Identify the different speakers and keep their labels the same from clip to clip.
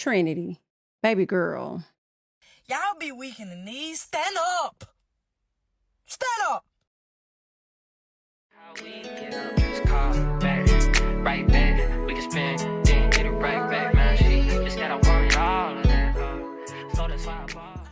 Speaker 1: Trinity, baby girl.
Speaker 2: Y'all be weak in the knees. Stand up. Stand up.
Speaker 3: How we get up, just call back, right back. We can spend, then get it right back, man. She just gotta worry all of that, so that's why I bought.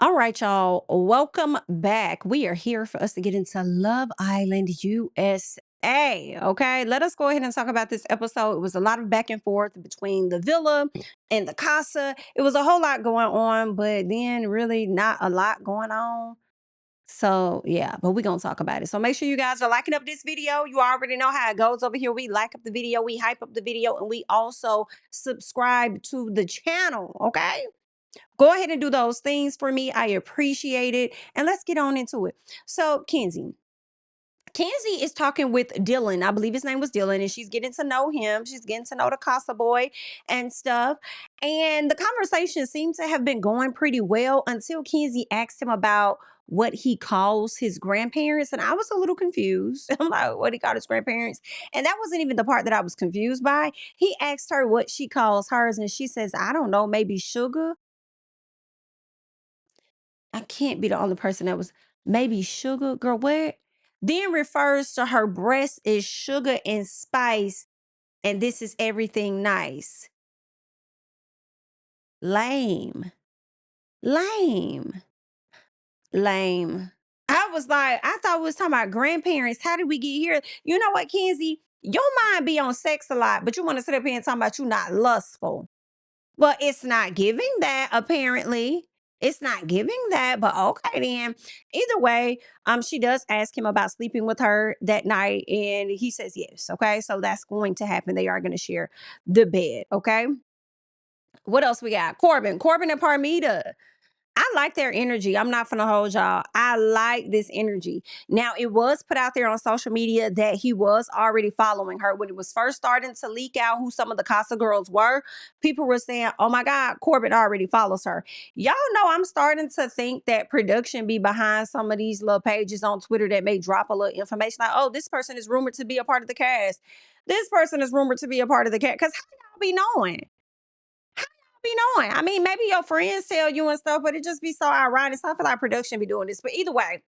Speaker 1: All right, y'all. Welcome back. We are here for us to get into Love Island USA. Okay, let us go ahead and talk about this episode. It was a lot of back and forth between the villa and the casa. It was a whole lot going on, but then really not a lot going on. So yeah, but we're gonna talk about it. So make sure you guys are liking up this video. You already know how it goes over here. We like up the video, we hype up the video, and we also subscribe to the channel. Okay. Go ahead and do those things for me. I appreciate it. And let's get on into it. So, Kenzie is talking with Dylan. I believe his name was Dylan, and she's getting to know him. She's getting to know the Casa boy and stuff. And the conversation seems to have been going pretty well until Kenzie asked him about what he calls his grandparents. And I was a little confused. I'm like, what he called his grandparents? And that wasn't even the part that I was confused by. He asked her what she calls hers, and she says, I don't know, maybe sugar. I can't be the only person that was maybe sugar, girl, what? Then refers to her breast as sugar and spice, and this is everything nice. Lame. Lame. Lame. I was like, I thought we was talking about grandparents. How did we get here? You know what, Kenzie? Your mind be on sex a lot, but you want to sit up here and talk about you not lustful. Well, it's not giving that, apparently. It's not giving that, but okay then. Either way, she does ask him about sleeping with her that night, and he says yes. Okay, so that's going to happen. They are going to share the bed. Okay. What else we got? Corbin and Parita. I like their energy. I'm not gonna hold y'all. I like this energy. Now, it was put out there on social media that he was already following her. When it was first starting to leak out who some of the Casa girls were, people were saying, oh my God, Corbin already follows her. Y'all know I'm starting to think that production be behind some of these little pages on Twitter that may drop a little information like, oh, this person is rumored to be a part of the cast. This person is rumored to be a part of the cast. Because how y'all be knowing? Be knowing. I mean, maybe your friends tell you and stuff, but it just be so ironic. So I feel like production be doing this. But either way,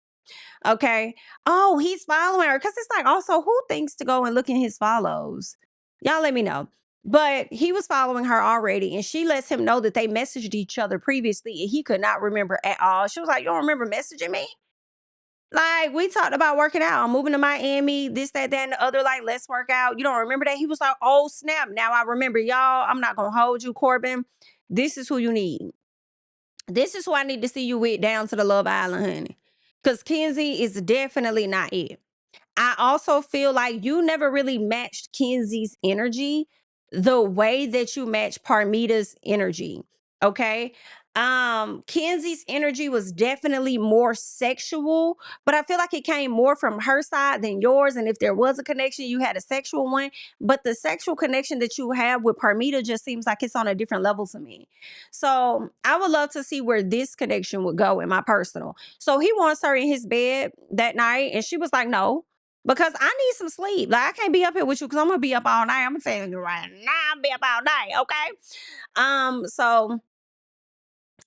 Speaker 1: okay. Oh, he's following her. Because it's like, also, who thinks to go and look in his follows? Y'all let me know. But he was following her already, and she lets him know that they messaged each other previously, and he could not remember at all. She was like, you don't remember messaging me? Like, we talked about working out. I'm moving to Miami, this, that, and the other. Like, let's work out. You don't remember that? He was like, oh, snap. Now I remember. Y'all, I'm not going to hold you, Corbin. This is who you need. This is who I need to see you with down to the Love Island, honey. Because Kenzie is definitely not it. I also feel like you never really matched Kenzie's energy the way that you match Parmita's energy. Okay. Kenzie's energy was definitely more sexual, but I feel like it came more from her side than yours. And if there was a connection, you had a sexual one. But the sexual connection that you have with Parmita just seems like it's on a different level to me. So I would love to see where this connection would go in my personal. So he wants her in his bed that night, and she was like, no. Because I need some sleep. Like, I can't be up here with you because I'm gonna be up all night. I'm gonna tell you right now, I'll be up all night, okay? So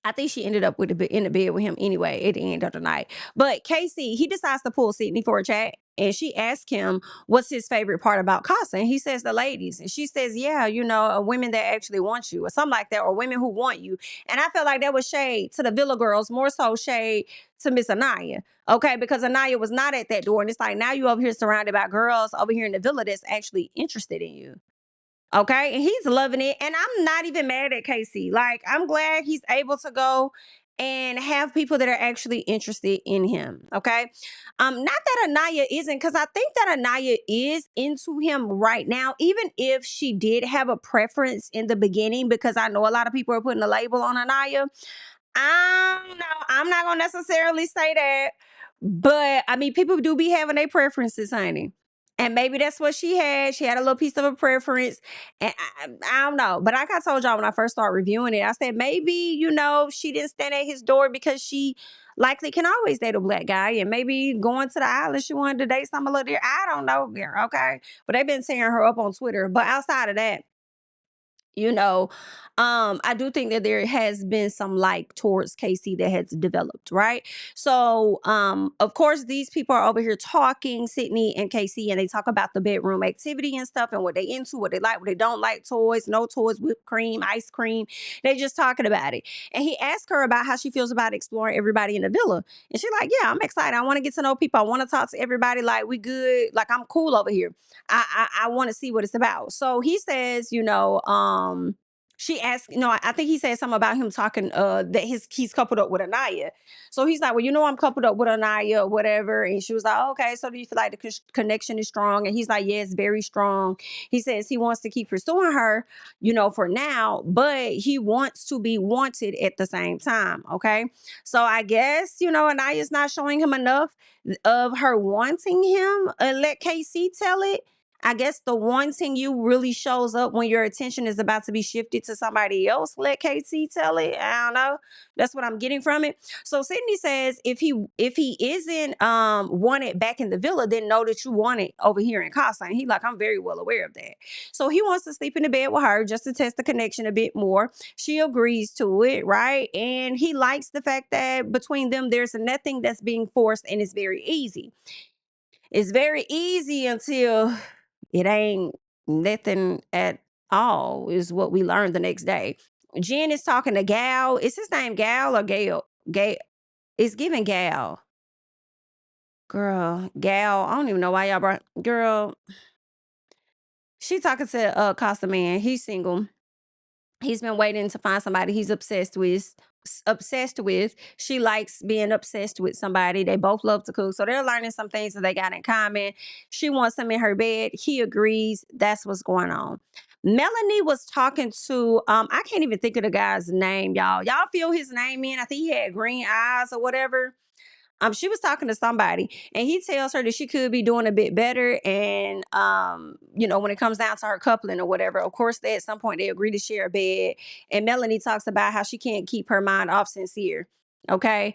Speaker 1: I think she ended up in the bed with him anyway at the end of the night. But Casey, he decides to pull Sydney for a chat. And she asked him, what's his favorite part about Casa? And he says, the ladies. And she says, yeah, women that actually want you or something like that, or women who want you. And I felt like that was shade to the Villa girls, more so shade to Miss Anaya. Okay, because Anaya was not at that door. And it's like, now you over here surrounded by girls over here in the Villa that's actually interested in you. Okay, and he's loving it. And I'm not even mad at Casey. Like, I'm glad he's able to go and have people that are actually interested in him. Okay. Not that Anaya isn't, because I think that Anaya is into him right now, even if she did have a preference in the beginning, because I know a lot of people are putting a label on Anaya. I don't know. I'm not gonna necessarily say that. But I mean, people do be having their preferences, honey. And maybe that's what she had. She had a little piece of a preference. And I don't know. But like I told y'all when I first started reviewing it, I said maybe, she didn't stand at his door because she likely can always date a black guy. And maybe going to the island, she wanted to date some a little there. I don't know, girl, okay? But they've been tearing her up on Twitter. But outside of that, You know, I do think that there has been some like towards Casey that has developed, right? So, of course, these people are over here talking, Sydney and Casey, and they talk about the bedroom activity and stuff and what they into, what they like, what they don't like, toys, no toys, whipped cream, ice cream. They just talking about it. And he asked her about how she feels about exploring everybody in the villa. And she's like, yeah, I'm excited. I want to get to know people. I want to talk to everybody. Like, we good. Like, I'm cool over here. I want to see what it's about. So he says, she asked, I think he said something about him talking that he's coupled up with Anaya. So he's like, well, I'm coupled up with Anaya or whatever. And she was like, okay, so do you feel like the connection is strong? And he's like, yes, very strong. He says he wants to keep pursuing her, for now, but he wants to be wanted at the same time. Okay. So I guess, Anaya's not showing him enough of her wanting him. Let KC tell it. I guess the wanting you really shows up when your attention is about to be shifted to somebody else. Let KC tell it. I don't know. That's what I'm getting from it. So Sydney says if he isn't wanted back in the villa, then know that you want it over here in Casa. And he like, I'm very well aware of that. So he wants to sleep in the bed with her just to test the connection a bit more. She agrees to it, right? And he likes the fact that between them, there's nothing that's being forced and it's very easy. It's very easy until it ain't nothing at all, is what we learned the next day. Jen is talking to Gal. Is his name Gal or Gail? Gail. It's giving Gal. Girl, Gal. I don't even know why y'all brought. Girl, she talking to Costa man. He's single. He's been waiting to find somebody he's obsessed with. She likes being obsessed with somebody. They both love to cook, so they're learning some things that they got in common. She wants him in her bed. He agrees. That's what's going on. Melanie was talking to I can't even think of the guy's name, y'all. Y'all feel his name in? I think he had green eyes or whatever. She was talking to somebody and he tells her that she could be doing a bit better. And, when it comes down to her coupling or whatever, of course, at some point they agree to share a bed. And Melanie talks about how she can't keep her mind off Sincere. Okay.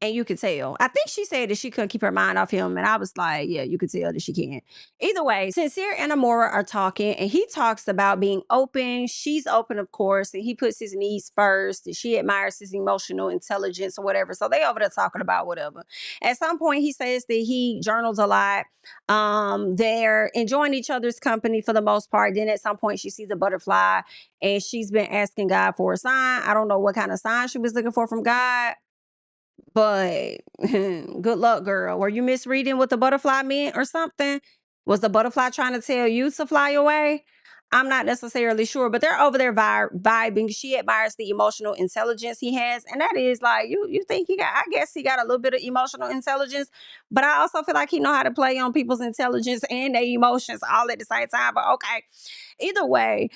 Speaker 1: And you could tell. I think she said that she couldn't keep her mind off him. And I was like, yeah, you could tell that she can't. Either way, Sincere and Amora are talking and he talks about being open. She's open, of course, and he puts his needs first. And she admires his emotional intelligence or whatever. So they over there talking about whatever. At some point, he says that he journals a lot. They're enjoying each other's company for the most part. Then at some point, she sees a butterfly and she's been asking God for a sign. I don't know what kind of sign she was looking for from God. But good luck, girl. Were you misreading what the butterfly meant or something? Was the butterfly trying to tell you to fly away? I'm not necessarily sure, but they're over there vibing. She admires the emotional intelligence he has. And that is like, you think I guess he got a little bit of emotional intelligence, but I also feel like he know how to play on people's intelligence and their emotions all at the same time. But okay. Either way,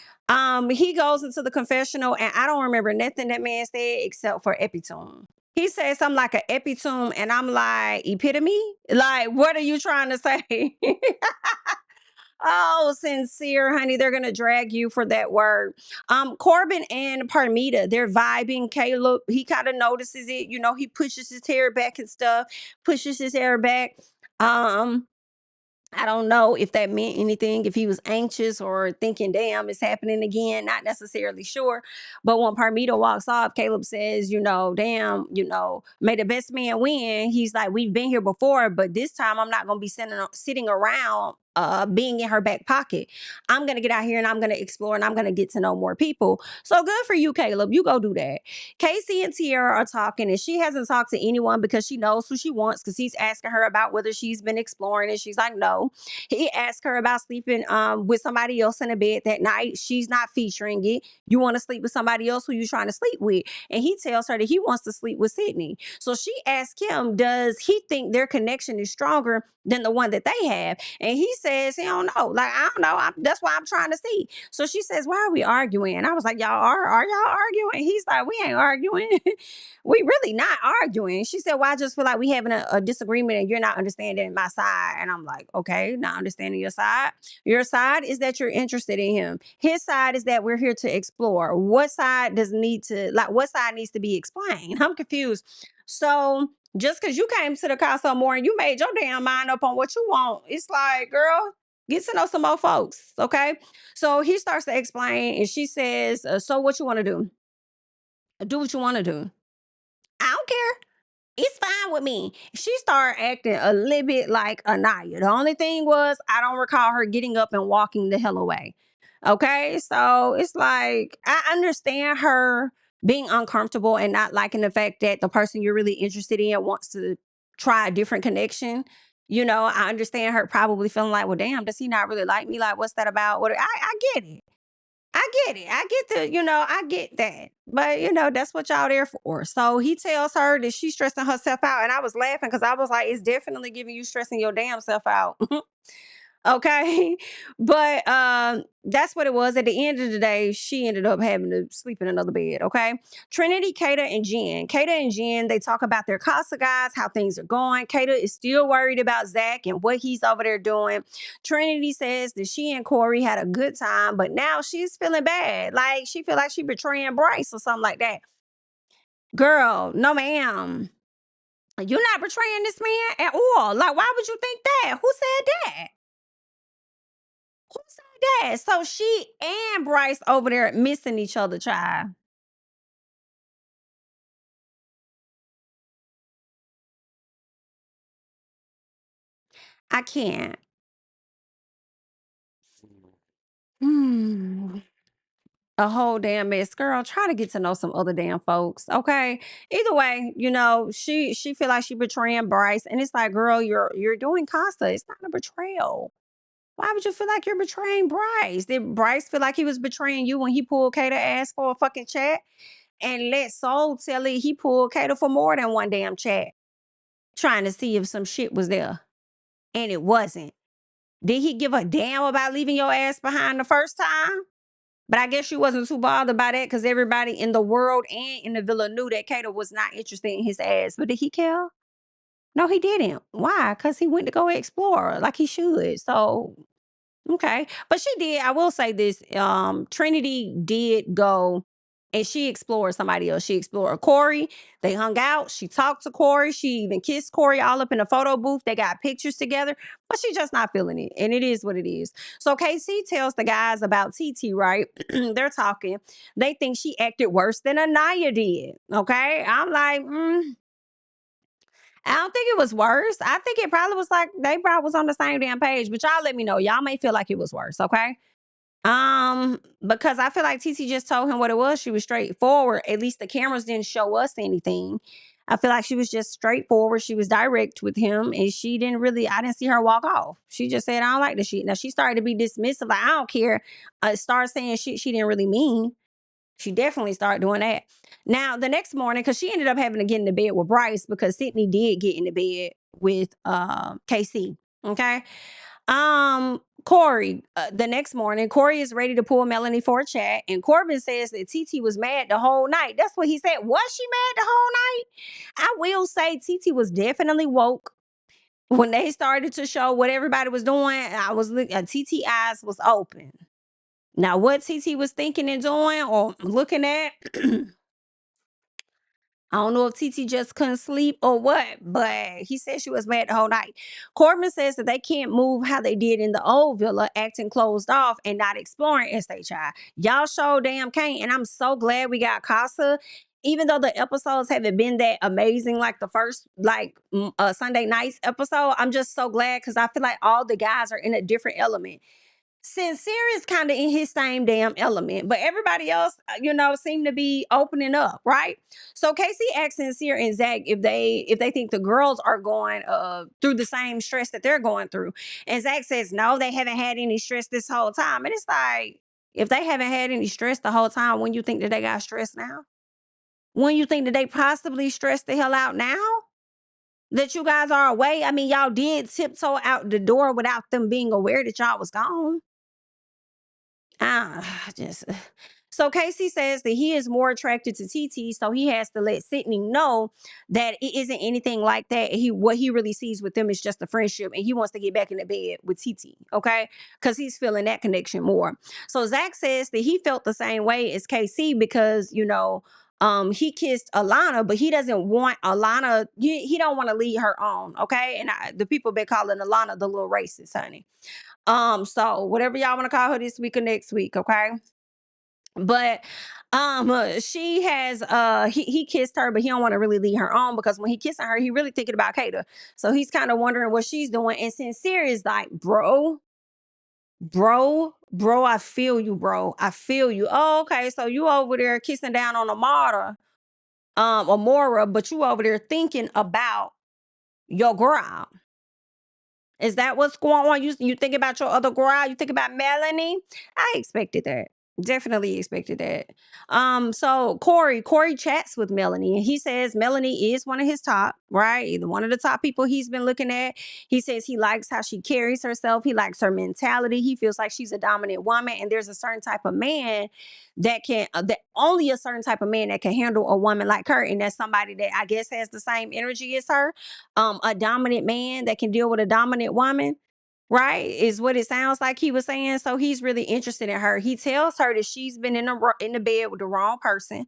Speaker 1: he goes into the confessional and I don't remember nothing that man said except for epitome. He said something like an epitome, and I'm like, epitome? Like, what are you trying to say? Oh, Sincere, honey. They're gonna drag you for that word. Corbin and Parita, they're vibing. Caleb, he kind of notices it. He pushes his hair back and stuff, pushes his hair back. I don't know if that meant anything, if he was anxious or thinking, damn, it's happening again. Not necessarily sure. But when Parmita walks off, Caleb says, damn, may the best man win. He's like, we've been here before, but this time I'm not going to be sitting around being in her back pocket. I'm going to get out here and I'm going to explore and I'm going to get to know more people. So good for you, Caleb. You go do that. Casey and Tiara are talking and she hasn't talked to anyone because she knows who she wants because he's asking her about whether she's been exploring and she's like, no. He asked her about sleeping with somebody else in a bed that night. She's not featuring it. You want to sleep with somebody else who you trying to sleep with. And he tells her that he wants to sleep with Sydney. So she asked him, does he think their connection is stronger than the one that they have? And he says, he don't know. Like, I don't know. That's why I'm trying to see. So she says, why are we arguing? And I was like, y'all are y'all arguing? He's like, we ain't arguing. We really not arguing. She said, well, I just feel like we having a disagreement and you're not understanding my side. And I'm like, okay, not understanding your side. Your side is that you're interested in him. His side is that we're here to explore. What side needs to be explained? I'm confused. So just because you came to the Casa more and you made your damn mind up on what you want, it's like, girl, Get to know some more folks, okay? So he starts to explain, and she says, "So what you want to do? Do what you want to do. I don't care. It's fine with me." She started acting a little bit like Anaya. The only thing was, I don't recall her getting up and walking the hell away. Okay, so it's like I understand her being uncomfortable and not liking the fact that the person you're really interested in wants to try a different connection. I understand her probably feeling like, well, damn, does he not really like me? Like, what's that about? I get it. I get it. I get I get that. But, that's what y'all there for. So he tells her that she's stressing herself out. And I was laughing because I was like, it's definitely giving you stressing your damn self out. Okay. But that's what it was. At the end of the day, she ended up having to sleep in another bed. Okay. Trinity, Kata, and Jen. Kata and Jen, they talk about their Casa guys, how things are going. Kata is still worried about Zach and what he's over there doing. Trinity says that she and Corey had a good time, but now she's feeling bad. Like she feel like she betraying Bryce or something like that. Girl, no ma'am. You're not betraying this man at all. Like, why would you think that? Who said that? Who said that? So she and Bryce over there missing each other, child. I can't. Hmm. A whole damn mess, girl. Try to get to know some other damn folks, okay? Either way, she feel like she betraying Bryce, and it's like, girl, you're doing Casa. It's not a betrayal. Why would you feel like you're betraying Bryce? Did Bryce feel like he was betraying you when he pulled Kata ass for a fucking chat? And let Soul tell it he pulled Kata for more than one damn chat, trying to see if some shit was there. And it wasn't. Did he give a damn about leaving your ass behind the first time? But I guess she wasn't too bothered by that because everybody in the world and in the villa knew that Kato was not interested in his ass. But did he care? No, he didn't. Why? Because he went to go explore like he should. So okay. But she did. I will say this. Trinity did go and she explored somebody else. She explored Corey. They hung out. She talked to Corey. She even kissed Corey all up in the photo booth. They got pictures together, but she's just not feeling it. And it is what it is. So KC tells the guys about TT, right? They're talking. They think she acted worse than Anaya did. Okay. I'm like, I don't think it was worse. I think it probably was like they probably was on the same damn page, but y'all let me know. Y'all may feel like it was worse, okay? Because I feel like TT just told him what it was. She was straightforward. At least the cameras didn't show us anything. I feel like she was just straightforward. She was direct with him, and she didn't really. I didn't see her walk off. She just said, "I don't like the shit." Now she started to be dismissive. Like I don't care. Start saying shit she didn't really mean. She definitely started doing that. Now, the next morning, because she ended up having to get into bed with Bryce because Sydney did get into bed with KC. Okay. Corey, the next morning, Corey is ready to pull Melanie for a chat, and Corbin says that TT was mad the whole night. That's what he said. Was she mad the whole night? I will say TT was definitely woke. When they started to show what everybody was doing, I was TT eyes was open. Now, what TT was thinking and doing or looking at, I don't know if TT just couldn't sleep or what, but he said she was mad the whole night. Corbin says that they can't move how they did in the old villa, acting closed off and not exploring SHI. Y'all show damn can't, and I'm so glad we got Casa. Even though the episodes haven't been that amazing, like the first Sunday nights episode, I'm just so glad because I feel like all the guys are in a different element. Sincere is kind of in his same damn element, but everybody else, seem to be opening up, right? So Casey asks Sincere and Zach if they think the girls are going through the same stress that they're going through, and Zach says no, they haven't had any stress this whole time, and it's like if they haven't had any stress the whole time, when you think that they got stress now? When you think that they possibly stressed the hell out now? That you guys are away? I mean, y'all did tiptoe out the door without them being aware that y'all was gone. Just so Casey says that he is more attracted to TT, so he has to let Sydney know that it isn't anything like that. What he really sees with them is just a friendship, and he wants to get back in the bed with TT, okay? Because he's feeling that connection more. So Zach says that he felt the same way as KC because he kissed Alana, but he doesn't want Alana. He don't want to lead her on, okay? And the people been calling Alana the little racist, honey. So whatever y'all want to call her this week or next week, okay? But she has he kissed her, but he don't want to really leave her on, because when he kissing her, he really thinking about Kata. So he's kind of wondering what she's doing. And Sincere is like, bro, I feel you, bro. I feel you. Oh, okay. So you over there kissing down on Amora, but you over there thinking about your girl. Is that what's going on? You think about your other girl? You think about Melanie? I expected that. Definitely expected that. So Corey chats with Melanie, and he says Melanie is one of his top, right? One of the top people he's been looking at. He says he likes how she carries herself. He likes her mentality. He feels like she's a dominant woman, and there's a certain type of man that only a certain type of man that can handle a woman like her, and that's somebody that I guess has the same energy as her. A dominant man that can deal with a dominant woman, right? Is what it sounds like he was saying. So he's really interested in her. He tells her that she's been in the bed with the wrong person,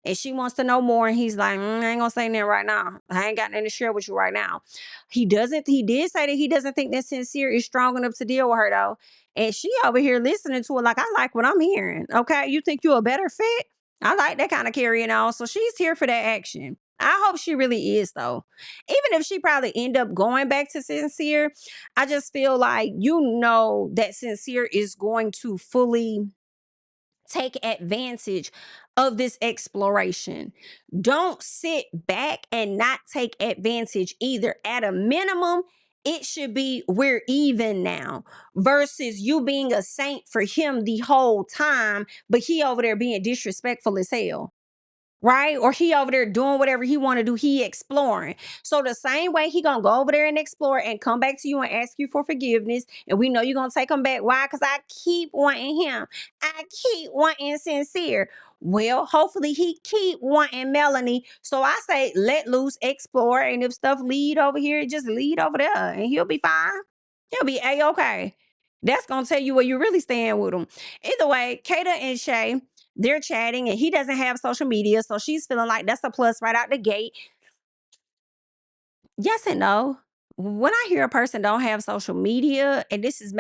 Speaker 1: and she wants to know more. And he's like, I ain't gonna say that right now. I ain't got nothing to share with you right now. He did say that he doesn't think that Sincere is strong enough to deal with her, though. And she over here listening to it like, I like what I'm hearing. Okay, you think you're a better fit? I like that kind of carrying on. So she's here for that action. I hope she really is, though. Even if she probably end up going back to Sincere, I just feel like, that Sincere is going to fully take advantage of this exploration. Don't sit back and not take advantage either. At a minimum, it should be we're even now, versus you being a saint for him the whole time, but he over there being disrespectful as hell. Right? Or he over there doing whatever he want to do. He exploring. So the same way he gonna go over there and explore and come back to you and ask you for forgiveness. And we know you're gonna take him back. Why? Because I keep wanting him. I keep wanting Sincere. Well, hopefully he keep wanting Melanie. So I say let loose, explore, and if stuff lead over here, just lead over there, and he'll be fine. He'll be A-okay. That's gonna tell you where you really stand with him. Either way, Kata and Shay, they're chatting, and he doesn't have social media, so she's feeling like that's a plus right out the gate. Yes and no. When I hear a person don't have social media, and this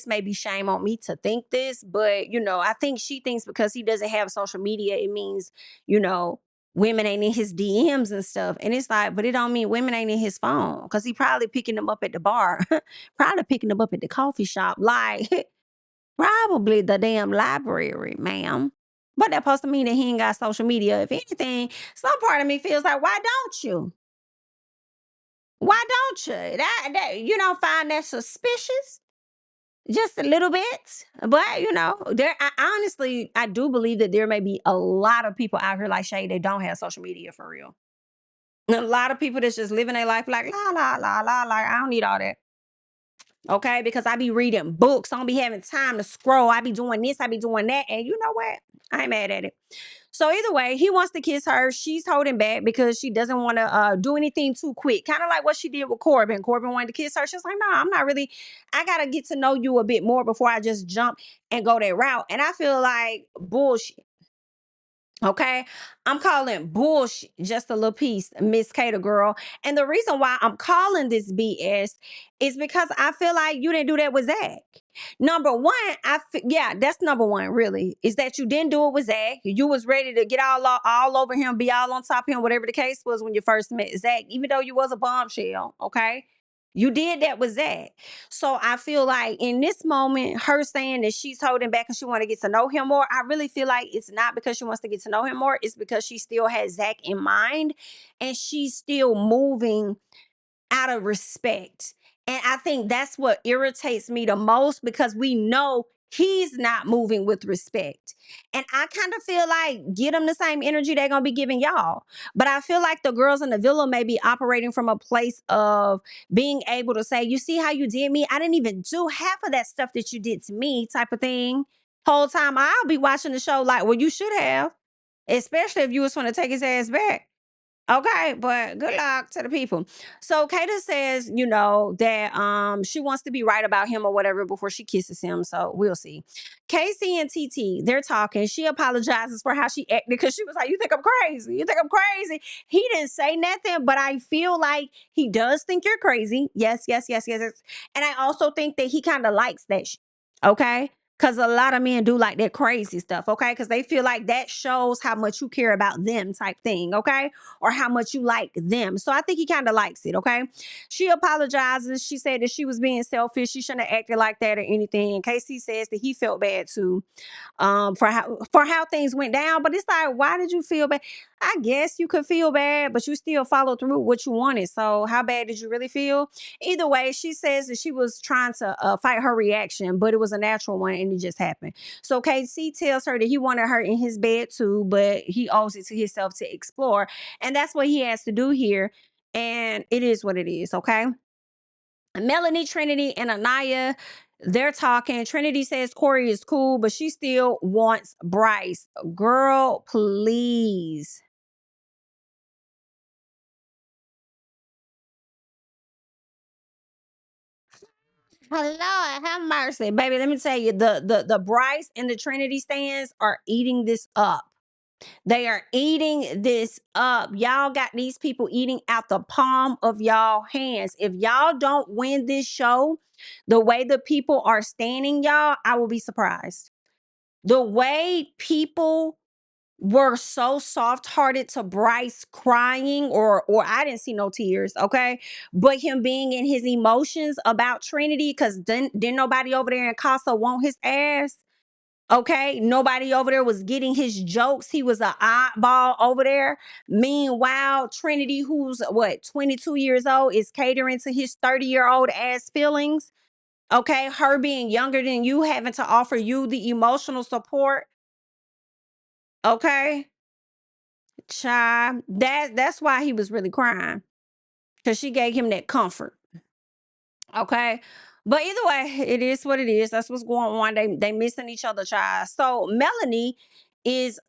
Speaker 1: may be shame on me to think this, but I think she thinks because he doesn't have social media, it means you know women ain't in his DMs and stuff. And it's like, but it don't mean women ain't in his phone, because he probably picking them up at the bar, probably picking them up at the coffee shop, like probably the damn library, ma'am. But that supposed to mean that he ain't got social media. If anything, some part of me feels like, why don't you? Why don't you? That you don't find that suspicious? Just a little bit. But I do believe that there may be a lot of people out here like Shay that don't have social media for real. And a lot of people that's just living their life like la la la la, like I don't need all that. Okay, because I be reading books. I don't be having time to scroll. I be doing this, I be doing that. And you know what? I ain't mad at it. So either way, he wants to kiss her. She's holding back because she doesn't want to do anything too quick. Kind of like what she did with Corbin. Corbin wanted to kiss her. She's like, no, I'm not really. I got to get to know you a bit more before I just jump and go that route. And I feel like bullshit. Okay, I'm calling bullshit just a little piece, Miss Kata girl. And the reason why I'm calling this BS is because I feel like you didn't do that with Zach. Number one, that's number one, really, is that you didn't do it with Zach. You was ready to get all over him, be all on top of him, whatever the case was when you first met Zach, even though you was a bombshell, okay? You did that with Zach. So I feel like in this moment, her saying that she's holding back and she want to get to know him more, I really feel like it's not because she wants to get to know him more. It's because she still has Zach in mind, and she's still moving out of respect. And I think that's what irritates me the most, because we know he's not moving with respect. And I kind of feel like get them the same energy they're going to be giving y'all. But I feel like the girls in the villa may be operating from a place of being able to say, you see how you did me? I didn't even do half of that stuff that you did to me, type of thing. Whole time I'll be watching the show like, well, you should have, especially if you was going to take his ass back. Okay, but good luck to the people. So Kata says, that she wants to be right about him or whatever before she kisses him. So we'll see. Casey and TT, they're talking. She apologizes for how she acted because she was like, "You think I'm crazy? You think I'm crazy?" He didn't say nothing, but I feel like he does think you're crazy. Yes, yes, yes, yes, yes. And I also think that he kind of likes that. Okay. Because a lot of men do like that crazy stuff, okay? Because they feel like that shows how much you care about them, type thing, okay? Or how much you like them. So I think he kind of likes it, okay? She apologizes. She said that she was being selfish. She shouldn't have acted like that or anything. And Casey says that he felt bad too, for how things went down. But it's like, why did you feel bad? I guess you could feel bad, but you still followed through with what you wanted. So how bad did you really feel? Either way, she says that she was trying to fight her reaction, but it was a natural one and it just happened. So KC tells her that he wanted her in his bed too, but he owes it to himself to explore. And that's what he has to do here. And it is what it is, okay? Melanie, Trinity, and Anaya, they're talking. Trinity says Corey is cool, but she still wants Bryce. Girl, please. Lord, have mercy. Baby, let me tell you, the Bryce and the Trinity stands are eating this up. They are eating this up. Y'all got these people eating out the palm of y'all hands. If y'all don't win this show the way the people are standing, y'all, I will be surprised. The way people were so soft-hearted to Bryce crying, or I didn't see no tears, okay? But him being in his emotions about Trinity, because didn't nobody over there in Casa want his ass. Okay, nobody over there was getting his jokes. He was an oddball over there. Meanwhile, Trinity, who's what, 22 years old, is catering to his 30-year-old ass feelings. Okay, her being younger than you, having to offer you the emotional support. Okay, child, that's why he was really crying, because she gave him that comfort. Okay. But either way, it is what it is. That's what's going on. They missing each other, child. So Melanie is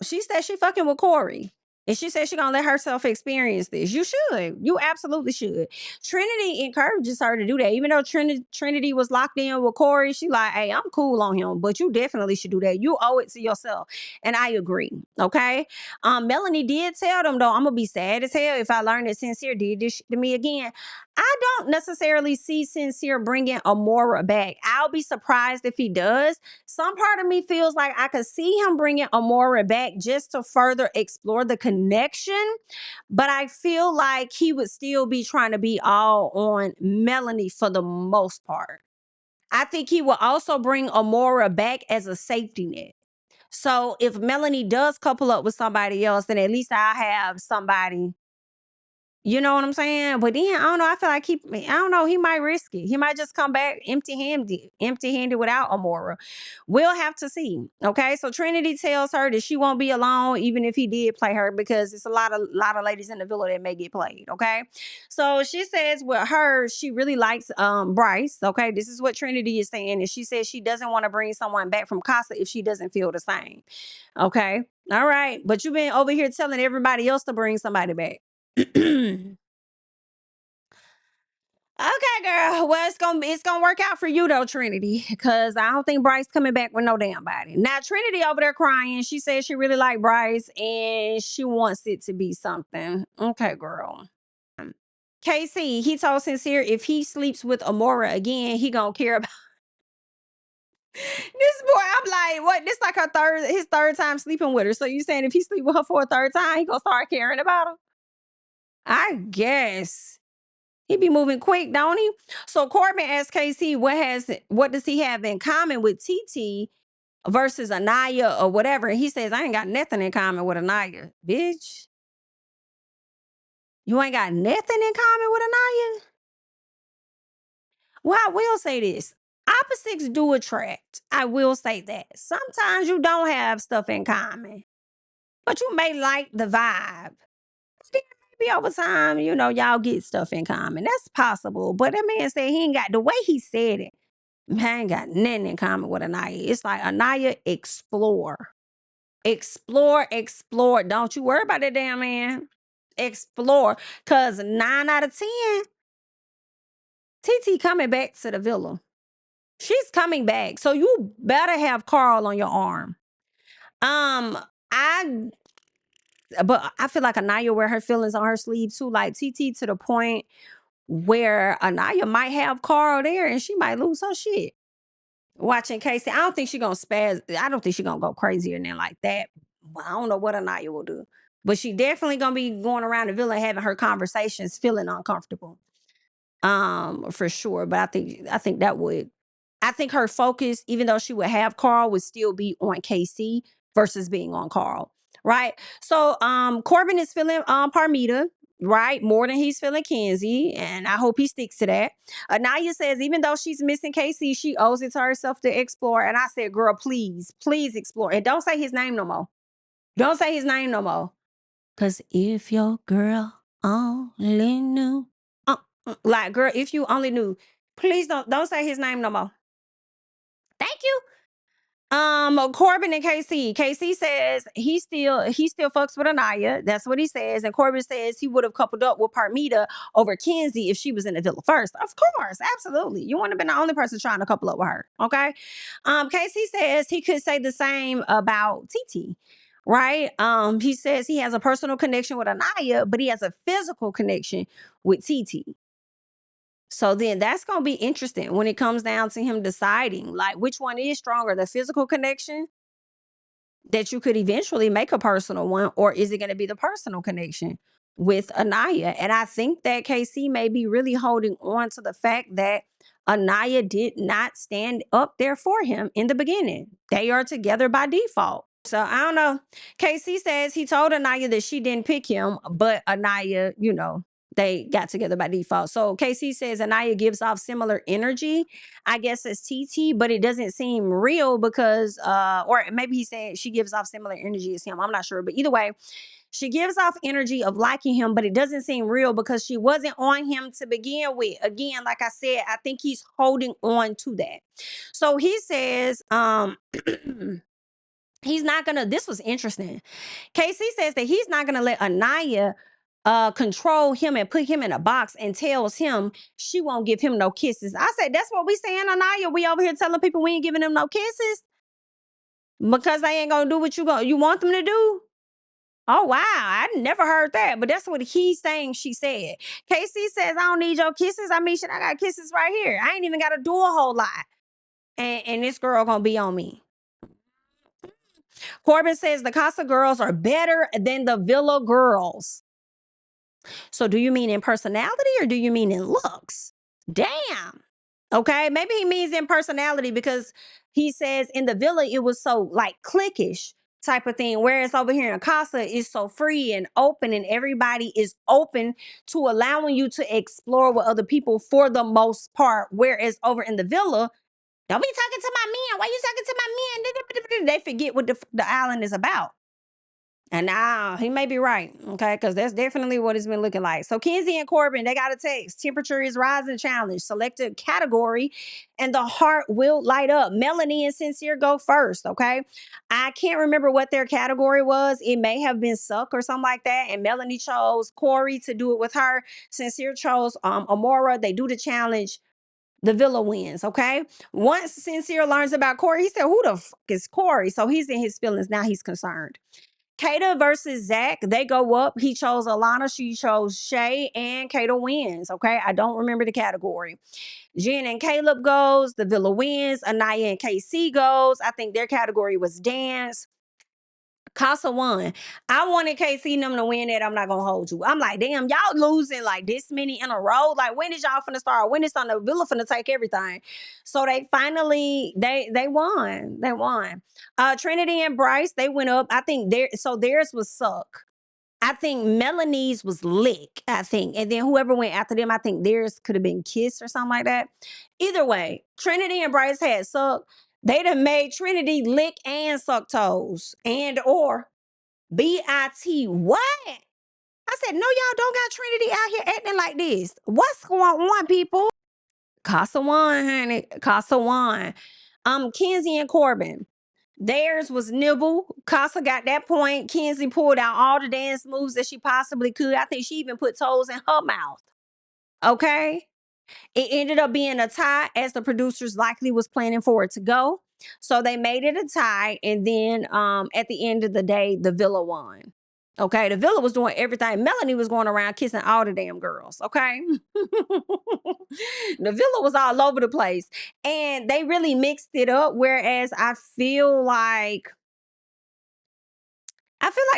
Speaker 1: she said she fucking with Corey. And she said she gonna let herself experience this. You should. You absolutely should. Trinity encourages her to do that. Even though Trinity was locked in with Corey, she like, hey, I'm cool on him, but you definitely should do that. You owe it to yourself. And I agree. Okay. Melanie did tell them though, I'm gonna be sad as hell if I learn that Sincere did this shit to me again. I don't necessarily see Sincere bringing Amora back. I'll be surprised if he does. Some part of me feels like I could see him bringing Amora back just to further explore the connection. But I feel like he would still be trying to be all on Melanie for the most part. I think he will also bring Amora back as a safety net. So if Melanie does couple up with somebody else, then at least I have somebody. You know what I'm saying? But then I don't know. I feel like I don't know. He might risk it. He might just come back empty handed without Amora. We'll have to see. Okay. So Trinity tells her that she won't be alone, even if he did play her, because it's a lot of ladies in the villa that may get played. Okay. So she says with her, she really likes Bryce. Okay. This is what Trinity is saying. And she says she doesn't want to bring someone back from Casa if she doesn't feel the same. Okay. All right. But you've been over here telling everybody else to bring somebody back. Okay, girl. Well, it's gonna work out for you though, Trinity, because I don't think Bryce coming back with no damn body. Now, Trinity over there crying. She says she really like Bryce and she wants it to be something. Okay, girl. KC, he told Sincere if he sleeps with Amora again, he gonna care about this boy. I'm like, what? This like his third time sleeping with her. So you saying if he sleep with her for a third time, he gonna start caring about her? I guess. He be moving quick, don't he? So Corbin asks KC what does he have in common with TT versus Anaya or whatever. And he says, I ain't got nothing in common with Anaya. Bitch. You ain't got nothing in common with Anaya? Well, I will say this. Opposites do attract. I will say that. Sometimes you don't have stuff in common, but you may like the vibe. Then maybe over time, y'all get stuff in common. That's possible. But that man said he ain't got the way he said it. I ain't got nothing in common with Anaya. It's like Anaya, explore. Explore, explore. Don't you worry about that damn man. explore. Because 9 out of 10, TT coming back to the villa. She's coming back. So you better have Carl on your arm. But I feel like Anaya wear her feelings on her sleeve too, like TT, to the point where Anaya might have Carl there and she might lose her shit. Watching Casey, I don't think she's gonna spaz. I don't think she's gonna go crazier than like that. I don't know what Anaya will do. But she definitely gonna be going around the villa having her conversations, feeling uncomfortable. For sure. But I think that would, I think her focus, even though she would have Carl, would still be on KC versus being on Carl. Right. So Corbin is feeling Parmita, right? More than he's feeling Kenzie. And I hope he sticks to that. Anaya says, even though she's missing KC, she owes it to herself to explore. And I said, girl, please explore. And don't say his name no more. Don't say his name no more. Cause if your girl only knew. Like, girl, if you only knew, please don't say his name no more. Thank you. Corbin and KC. KC says he still fucks with Anaya. That's what he says. And Corbin says he would have coupled up with Parmita over Kenzie if she was in the villa first. Of course, absolutely. You wouldn't have been the only person trying to couple up with her. Okay. KC says he could say the same about TT. Right? He says he has a personal connection with Anaya, but he has a physical connection with TT. So then that's going to be interesting when it comes down to him deciding, like, which one is stronger, the physical connection that you could eventually make a personal one, or is it going to be the personal connection with Anaya? And I think that KC may be really holding on to the fact that Anaya did not stand up there for him in the beginning. They are together by default. So I don't know. KC says he told Anaya that she didn't pick him, but Anaya, they got together by default. So KC says Anaya gives off similar energy, I guess, as TT, but it doesn't seem real because, or maybe he said she gives off similar energy as him. I'm not sure. But either way, she gives off energy of liking him, but it doesn't seem real because she wasn't on him to begin with. Again, like I said, I think he's holding on to that. So he says, he's not gonna, this was interesting. KC says that he's not gonna let Anaya control him and put him in a box, and tells him she won't give him no kisses. I said, that's what we saying, Anaya. We over here telling people we ain't giving them no kisses because they ain't gonna do what you want them to do. Oh wow, I never heard that, but that's what he's saying. She said. KC says, I don't need your kisses. I mean, shit, I got kisses right here. I ain't even got to do a whole lot, and this girl gonna be on me. Corbin says the Casa girls are better than the Villa girls. So do you mean in personality or do you mean in looks? Damn. Okay, maybe he means in personality because he says in the Villa it was so like cliquish type of thing, whereas over here in Casa is so free and open, and everybody is open to allowing you to explore with other people for the most part. Whereas over in the Villa, don't be talking to my man. Why you talking to my man? They forget what the island is about. And now he may be right, okay? Because that's definitely what it's been looking like. So Kenzie and Corbin, they got a text. Temperature is rising challenge. Select a category and the heart will light up. Melanie and Sincere go first, okay? I can't remember what their category was. It may have been suck or something like that. And Melanie chose Corey to do it with her. Sincere chose Amora. They do the challenge. The Villa wins, okay? Once Sincere learns about Corey, he said, who the fuck is Corey? So he's in his feelings. Now he's concerned. Kata versus Zach, they go up. He chose Alana, she chose Shay, and Kata wins. Okay, I don't remember the category. Jen and Caleb goes. The Villa wins. Anaya and KC goes. I think their category was dance. Casa won. I wanted KC and them to win it. I'm not gonna hold you. I'm like, damn, y'all losing like this many in a row. Like, when is y'all finna start? When is on the Villa finna take everything? So they finally they won. They won. Trinity and Bryce, they went up. I think theirs was suck. I think Melanie's was lick, I think. And then whoever went after them, I think theirs could have been kiss or something like that. Either way, Trinity and Bryce had suck. They done made Trinity lick and suck toes. And or BIT. What? I said, no, y'all don't got Trinity out here acting like this. What's going on, people? Casa won, honey. Casa won. Kenzie and Corbin. Theirs was nibble. Casa got that point. Kenzie pulled out all the dance moves that she possibly could. I think she even put toes in her mouth. Okay. It ended up being a tie, as the producers likely was planning for it to go. So they made it a tie, and then at the end of the day, the villa won. Okay, the villa was doing everything. Melanie was going around kissing all the damn girls. Okay, the villa was all over the place, and they really mixed it up. Whereas I feel like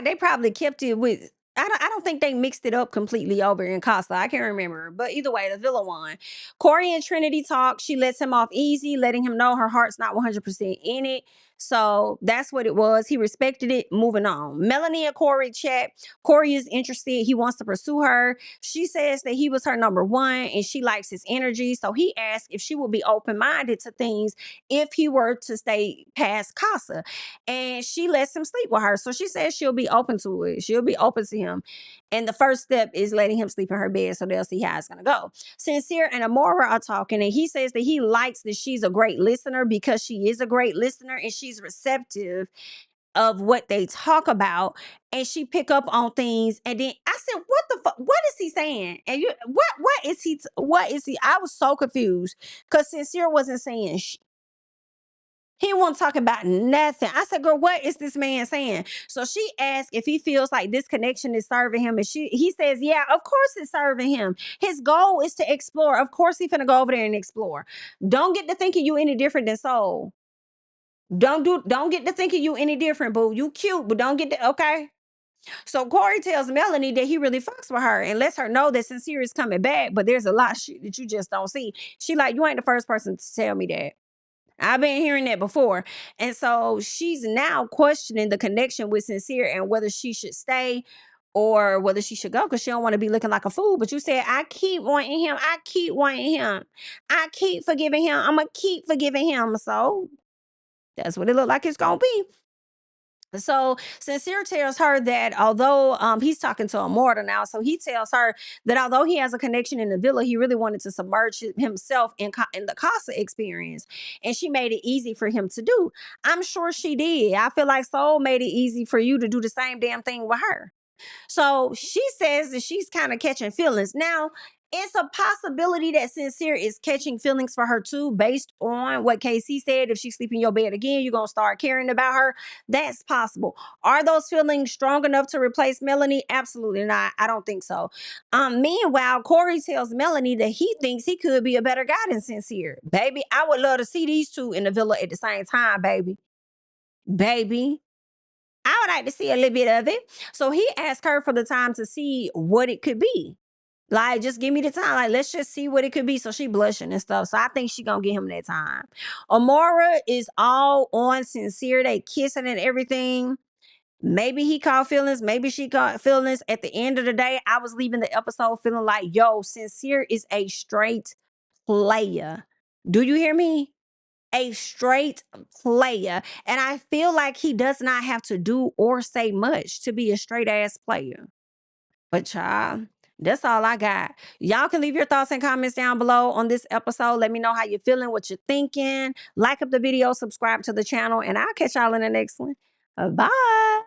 Speaker 1: they probably kept it with. I don't think they mixed it up completely over in Casa. I can't remember. But either way, the villa won. Corey and Trinity talk. She lets him off easy, letting him know her heart's not 100% in it. So that's what it was. He respected it. Moving on. Melanie and Corey chat. Corey is interested. He wants to pursue her. She says that he was her number one and she likes his energy. So he asked if she would be open-minded to things if he were to stay past Casa. And she lets him sleep with her. So she says she'll be open to it. She'll be open to him. And the first step is letting him sleep in her bed so they'll see how it's going to go. Sincere and Amora are talking, and he says that he likes that she's a great listener because she is a great listener and she's receptive of what they talk about, and she pick up on things. And then I said, what the fuck? What is he saying? And what is he? I was so confused because Sincere wasn't saying he won't talk about nothing. I said, girl, what is this man saying? So she asked if he feels like this connection is serving him. And he says, yeah, of course it's serving him. His goal is to explore. Of course he's finna go over there and explore. Don't get to thinking you any different than Soul. Don't get to thinking you any different, boo. You cute, but don't get to, okay? So Corey tells Melanie that he really fucks with her and lets her know that Sincere is coming back, but there's a lot of shit that you just don't see. She like, you ain't the first person to tell me that. I've been hearing that before. And so she's now questioning the connection with Sincere and whether she should stay or whether she should go because she don't want to be looking like a fool. But you said, I keep wanting him. I keep wanting him. I keep forgiving him. I'm going to keep forgiving him. So that's what it looked like it's going to be. So Sincere tells her that although he's talking to Amora now, so he tells her that although he has a connection in the villa, he really wanted to submerge himself in the Casa experience, and she made it easy for him to do. I'm sure she did. I feel like Soul made it easy for you to do the same damn thing with her. So she says that she's kind of catching feelings. Now, it's a possibility that Sincere is catching feelings for her too, based on what KC said. If she sleep in your bed again, you're going to start caring about her. That's possible. Are those feelings strong enough to replace Melanie? Absolutely not. I don't think so. Meanwhile, Corey tells Melanie that he thinks he could be a better guy than Sincere. Baby, I would love to see these two in the villa at the same time, baby. Baby. I would like to see a little bit of it. So he asked her for the time to see what it could be. Like, just give me the time. Like, let's just see what it could be. So she blushing and stuff. So I think she gonna get him that time. Amora is all on Sincere. They kissing and everything. Maybe he caught feelings. Maybe she caught feelings. At the end of the day, I was leaving the episode feeling like, yo, Sincere is a straight player. Do you hear me? A straight player. And I feel like he does not have to do or say much to be a straight ass player. But child, that's all I got. Y'all can leave your thoughts and comments down below on this episode. Let me know how you're feeling, what you're thinking. Like up the video, subscribe to the channel, and I'll catch y'all in the next one. Bye.